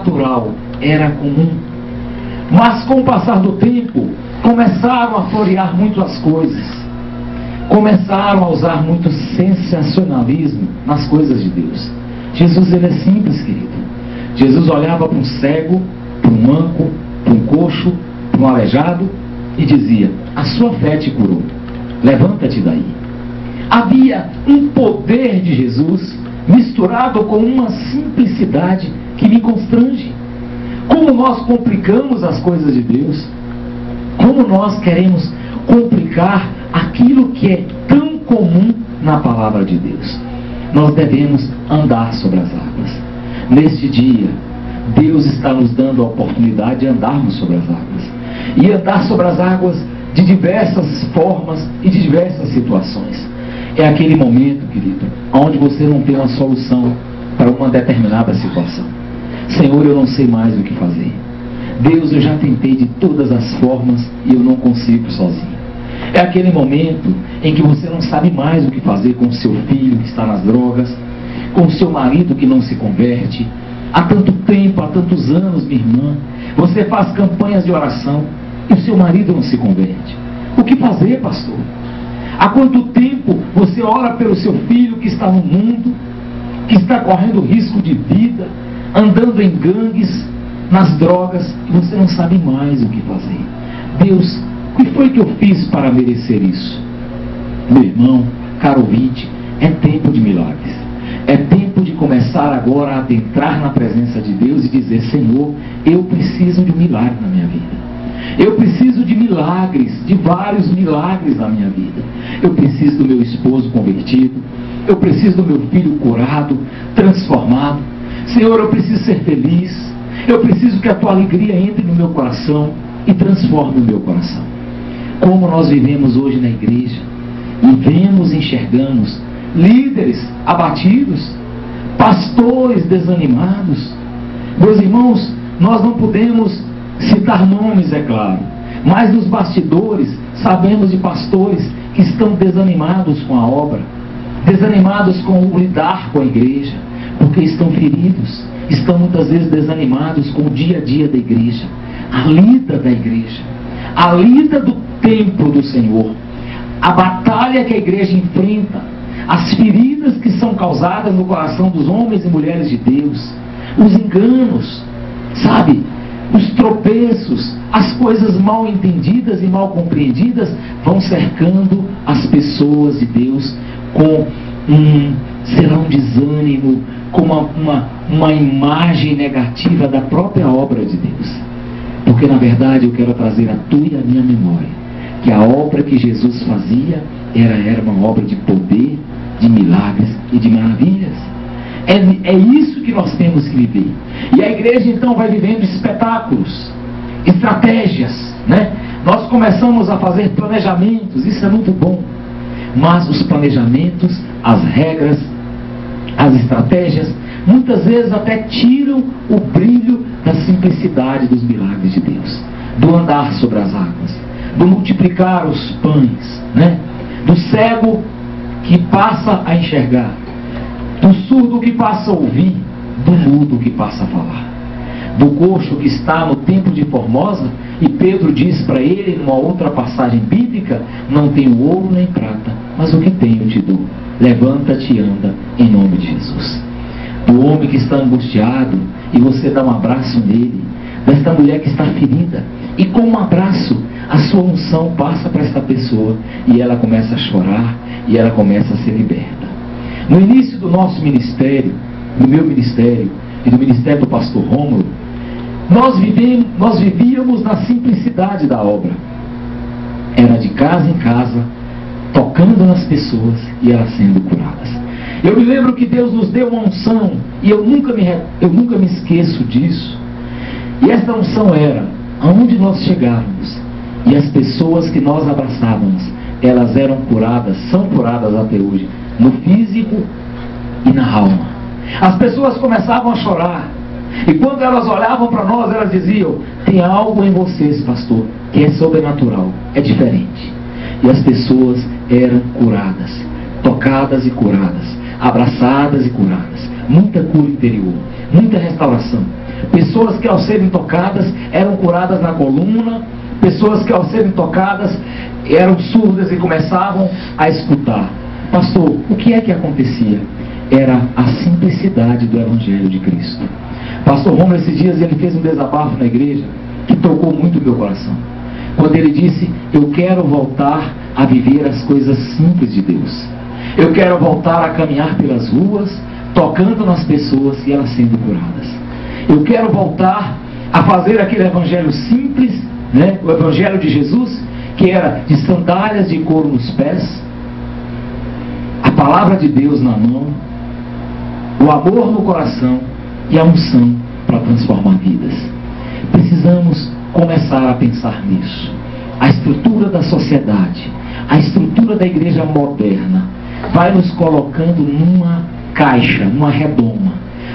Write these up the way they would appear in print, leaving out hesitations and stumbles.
natural era comum. Mas com o passar do tempo, começaram a florear muito as coisas. Começaram a usar muito sensacionalismo nas coisas de Deus. Jesus, ele é simples, querido. Jesus olhava para um cego, para um manco, para um coxo, para um aleijado e dizia: a sua fé te curou, levanta-te daí. Havia um poder de Jesus misturado com uma simplicidade que me constrange. Como nós complicamos as coisas de Deus, como nós queremos complicar aquilo que é tão comum na palavra de Deus. Nós devemos andar sobre as águas. Neste dia, Deus está nos dando a oportunidade de andarmos sobre as águas. E andar sobre as águas de diversas formas e de diversas situações. É aquele momento, querido, onde você não tem uma solução para uma determinada situação. Senhor, eu não sei mais o que fazer. Deus, eu já tentei de todas as formas e eu não consigo sozinho. É aquele momento em que você não sabe mais o que fazer com o seu filho que está nas drogas, com o seu marido que não se converte. Há tanto tempo, há tantos anos, minha irmã, você faz campanhas de oração e o seu marido não se converte. O que fazer, pastor? Há quanto tempo você ora pelo seu filho que está no mundo, que está correndo risco de vida, andando em gangues, nas drogas, e você não sabe mais o que fazer? Deus, o que foi que eu fiz para merecer isso? Meu irmão, caro ouvinte, é tempo de milagres. É tempo de começar agora a adentrar na presença de Deus e dizer: Senhor, eu preciso de um milagre na minha vida. Eu preciso de milagres, de vários milagres na minha vida. Eu preciso do meu esposo convertido. Eu preciso do meu filho curado, transformado. Senhor, eu preciso ser feliz. Eu preciso que a tua alegria entre no meu coração e transforme o meu coração. Como nós vivemos hoje na igreja e vemos e enxergamos líderes abatidos, pastores desanimados. Meus irmãos, nós não podemos citar nomes, é claro, mas nos bastidores sabemos de pastores que estão desanimados com a obra, desanimados com o lidar com a igreja, porque estão feridos, estão muitas vezes desanimados com o dia a dia da igreja, a lida da igreja, a lida do templo do Senhor, a batalha que a igreja enfrenta, as feridas que são causadas no coração dos homens e mulheres de Deus, os enganos, sabe, os tropeços, as coisas mal entendidas e mal compreendidas vão cercando as pessoas de Deus com será um desânimo, com uma imagem negativa da própria obra de Deus. Porque na verdade eu quero trazer a tua e a minha memória que a obra que Jesus fazia era uma obra de poder, de milagres e de maravilhas. É isso que nós temos que viver. E a igreja então vai vivendo espetáculos, estratégias, né? Nós começamos a fazer planejamentos, isso é muito bom. Mas os planejamentos, as regras, as estratégias, muitas vezes até tiram o brilho da simplicidade dos milagres de Deus, do andar sobre as águas, do multiplicar os pães, né? Do cego que passa a enxergar, do surdo que passa a ouvir, do mudo que passa a falar, do coxo que está no templo de Formosa e Pedro diz para ele numa outra passagem bíblica: não tenho ouro nem prata, mas o que tenho te dou, levanta-te e anda em nome de Jesus. Do homem que está angustiado e você dá um abraço nele, desta mulher que está ferida, e com um abraço a sua unção passa para esta pessoa e ela começa a chorar e ela começa a ser liberta. No início do nosso ministério, no meu ministério e do ministério do pastor Rômulo, nós vivíamos na simplicidade da obra. Era de casa em casa, tocando nas pessoas e elas sendo curadas. Eu me lembro que Deus nos deu uma unção e eu nunca me esqueço disso. E essa unção era: aonde nós chegávamos e as pessoas que nós abraçávamos, elas eram curadas, são curadas até hoje, no físico e na alma. As pessoas começavam a chorar e quando elas olhavam para nós, elas diziam: tem algo em vocês, pastor, que é sobrenatural, é diferente. E as pessoas eram curadas, tocadas e curadas, abraçadas e curadas. Muita cura interior, muita restauração. Pessoas que ao serem tocadas eram curadas na coluna, pessoas que ao serem tocadas eram surdas e começavam a escutar. Pastor, o que é que acontecia? Era a simplicidade do Evangelho de Cristo. Pastor Romulo, esses dias ele fez um desabafo na igreja que tocou muito o meu coração. Quando ele disse: eu quero voltar a viver as coisas simples de Deus. Eu quero voltar a caminhar pelas ruas, tocando nas pessoas e elas sendo curadas. Eu quero voltar a fazer aquele evangelho simples, né? O evangelho de Jesus, que era de sandálias de couro nos pés, a palavra de Deus na mão, o amor no coração e a unção para transformar vidas. Precisamos começar a pensar nisso. A estrutura da sociedade, a estrutura da igreja moderna vai nos colocando numa caixa, numa redoma,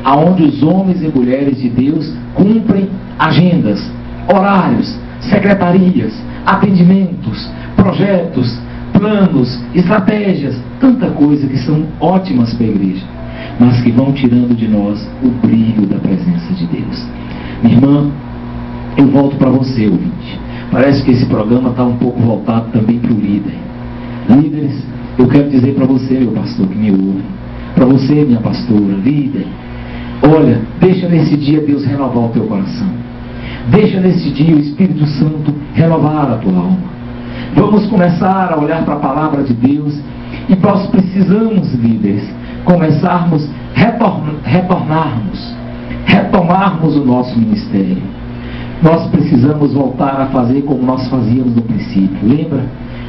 aonde os homens e mulheres de Deus cumprem agendas, horários, secretarias, atendimentos, projetos, planos, estratégias, tanta coisa que são ótimas para a igreja, mas que vão tirando de nós o brilho da presença de Deus. Minha irmã, eu volto para você, ouvinte. Parece que esse programa está um pouco voltado também para o líder. Líderes, eu quero dizer para você, meu pastor, que me ouve, para você, minha pastora, líder, olha, deixa nesse dia Deus renovar o teu coração. Deixa nesse dia o Espírito Santo renovar a tua alma. Vamos começar a olhar para a palavra de Deus, e nós precisamos, líderes, começarmos retomarmos o nosso ministério. Nós precisamos voltar a fazer como nós fazíamos no princípio. Lembra?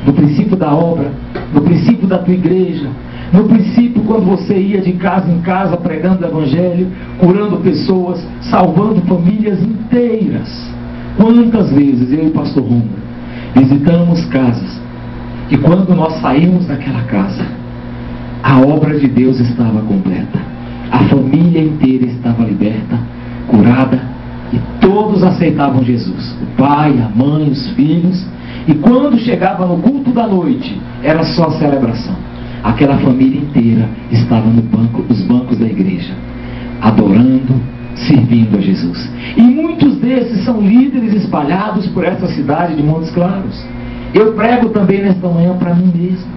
No princípio da obra, no princípio da tua igreja, no princípio quando você ia de casa em casa pregando o evangelho, curando pessoas, salvando famílias inteiras. Quantas vezes eu e o pastor Romulo visitamos casas, e quando nós saímos daquela casa, a obra de Deus estava completa, a família inteira estava liberta, curada, e todos aceitavam Jesus, o pai, a mãe, os filhos. E quando chegava no culto da noite, era só celebração. Aquela família inteira estava nos bancos da igreja, adorando, servindo a Jesus. E muitos desses são líderes espalhados por essa cidade de Montes Claros. Eu prego também nesta manhã para mim mesmo.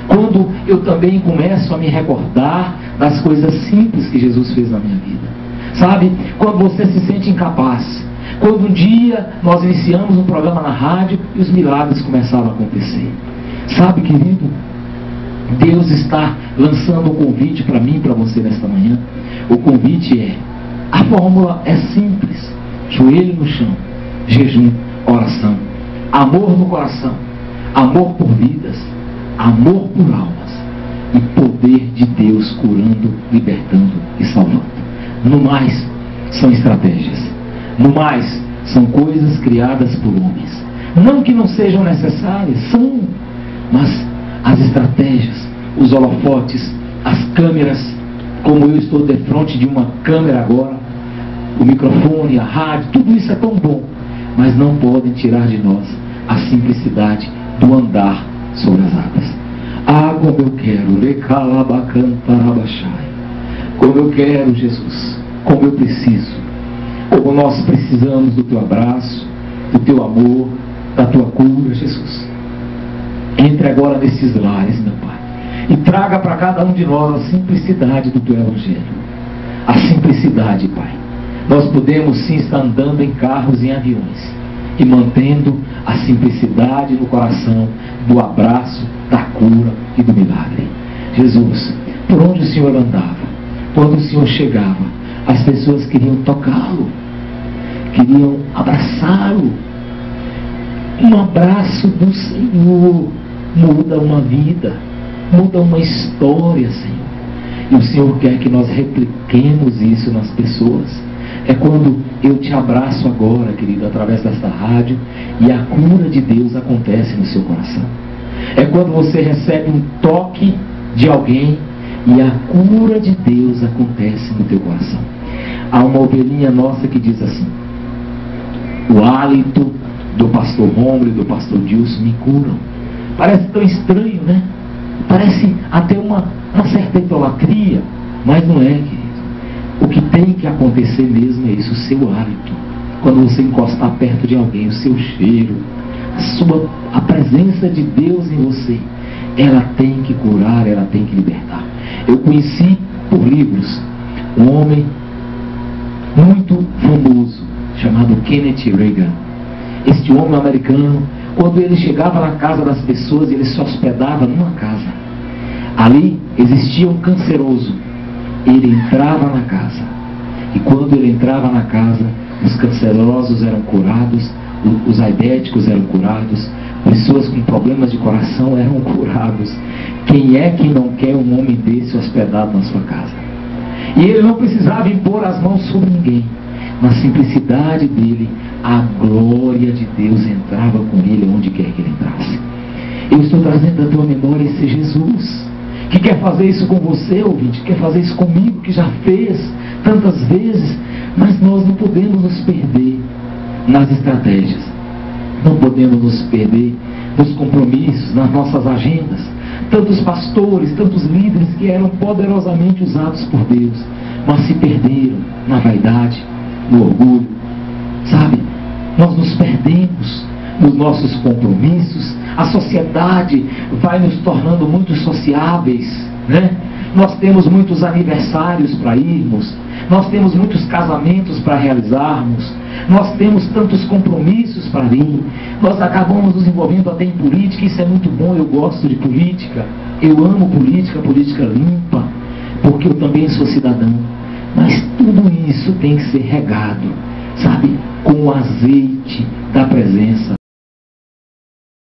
Quando eu também começo a me recordar das coisas simples que Jesus fez na minha vida. Sabe, quando você se sente incapaz, quando um dia nós iniciamos um programa na rádio e os milagres começaram a acontecer. Sabe, querido, Deus está lançando um convite para mim e para você nesta manhã. O convite é, a fórmula é simples: joelho no chão, jejum, oração, amor no coração, amor por vidas, amor por almas e poder de Deus curando, libertando e salvando. No mais, são estratégias. No mais, são coisas criadas por homens. Não que não sejam necessárias, são. Mas as estratégias, os holofotes, as câmeras, como eu estou de frente de uma câmera agora, o microfone, a rádio, tudo isso é tão bom, mas não podem tirar de nós a simplicidade do andar sobre as águas. Ah, como eu quero, como eu quero, Jesus, como eu preciso, como nós precisamos do teu abraço, do teu amor, da tua cura, Jesus. Entre agora nesses lares, meu Pai, e traga para cada um de nós a simplicidade do teu evangelho. A simplicidade, Pai. Nós podemos sim estar andando em carros e em aviões, e mantendo a simplicidade no coração, do abraço, da cura e do milagre. Jesus, por onde o Senhor andava, quando o Senhor chegava, as pessoas queriam tocá-lo, queriam abraçá-lo. Um abraço do Senhor muda uma vida, muda uma história, Senhor. E o Senhor quer que nós repliquemos isso nas pessoas. É quando eu te abraço agora, querido, através desta rádio, e a cura de Deus acontece no seu coração. É quando você recebe um toque de alguém e a cura de Deus acontece no teu coração. Há uma ovelhinha nossa que diz assim: o hálito do pastor Romulo e do pastor Dilson me curam. Parece tão estranho, né? Parece até uma certa idolatria, mas não é, querido. O que tem que acontecer mesmo é isso, o seu hálito. Quando você encostar perto de alguém, o seu cheiro, a presença de Deus em você, ela tem que curar, ela tem que libertar. Eu conheci por livros um homem muito famoso, chamado Kenneth Reagan. Este homem americano, quando ele chegava na casa das pessoas, ele se hospedava numa casa. Ali existia um canceroso. Ele entrava na casa. E quando ele entrava na casa, os cancerosos eram curados, os diabéticos eram curados, pessoas com problemas de coração eram curados. Quem é que não quer um homem desse hospedado na sua casa? E ele não precisava impor as mãos sobre ninguém. Na simplicidade dele, a glória de Deus entrava com ele onde quer que ele entrasse. Eu estou trazendo à tua memória esse Jesus, que quer fazer isso com você, ouvinte, quer fazer isso comigo, que já fez tantas vezes, mas nós não podemos nos perder nas estratégias, não podemos nos perder nos compromissos, nas nossas agendas. Tantos pastores, tantos líderes que eram poderosamente usados por Deus, mas se perderam na vaidade, no orgulho, sabe? Nós nos perdemos nos nossos compromissos, a sociedade vai nos tornando muito sociáveis, né? Nós temos muitos aniversários para irmos, nós temos muitos casamentos para realizarmos, nós temos tantos compromissos para ir, nós acabamos nos envolvendo até em política. Isso é muito bom, eu gosto de política, eu amo política, política limpa, porque eu também sou cidadão, mas tudo isso tem que ser regado, sabe, com o azeite da presença